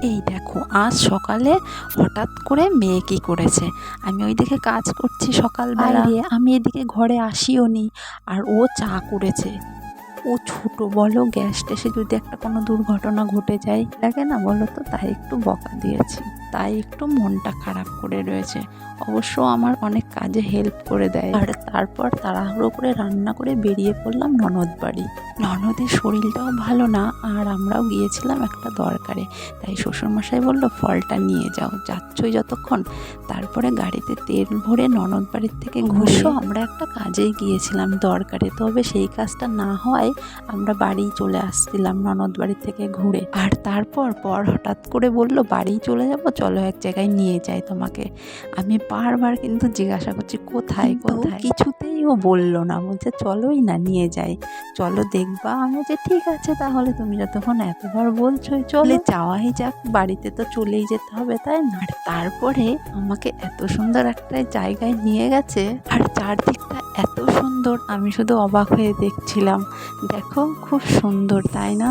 এই দেখো আজ সকালে হঠাৎ করে মেয়ে কী করেছে। আমি ওইদিকে কাজ করছি সকালবেলা, আমি এদিকে ঘরে আসিও নি, আর ও চা করেছে। ও ছোট বলো, গ্যাস ট্যাসে যদি একটা কোনো দুর্ঘটনা ঘটে যায় লাগে না বলো তো, তাই একটু বকা দিয়েছি, তাই একটু মনটা খারাপ করে রয়েছে। অবশ্য আমার অনেক কাজে হেল্প করে দেয়। আর তারপর তাড়াহুড়ো করে রান্না করে বেরিয়ে পড়লাম ননদ বাড়ি। ননদের শরীরটাও ভালো না, আর আমরাও গিয়েছিলাম একটা দরকারে, তাই শ্বশুরমশাই বললো ফলটা নিয়ে যাও, যাচ্ছই যতক্ষণ। তারপরে গাড়িতে তেল ভরে ননদ বাড়ির থেকে ঘুরে আমরা একটা কাজেই গিয়েছিলাম দরকারে, তবে সেই কাজটা না হওয়ায় আমরা বাড়ি চলে আসছিলাম ননদ বাড়ি থেকে ঘুরে। আর তারপর হঠাৎ করে বলল বাড়ি চলে যাব, চলো এক জায়গায় নিয়ে যাই তোমাকে। আমি বারবার কিন্তু জিজ্ঞাসা করছি কোথায় কোথায়, কিছুতেই ও বললো না, বলছে চলোই না নিয়ে যাই, চলো দেখবা। আমি যে ঠিক আছে তাহলে, তুমি যতক্ষণ এতবার বলছোই চলে যাওয়াই যাক, বাড়িতে তো চলেই যেতে হবে তাই না। আর তারপরে আমাকে এত সুন্দর একটা জায়গায় নিয়ে গেছে, আর চারদিকটা এত সুন্দর, আমি শুধু অবাক হয়ে দেখছিলাম। দেখো খুব সুন্দর তাই না।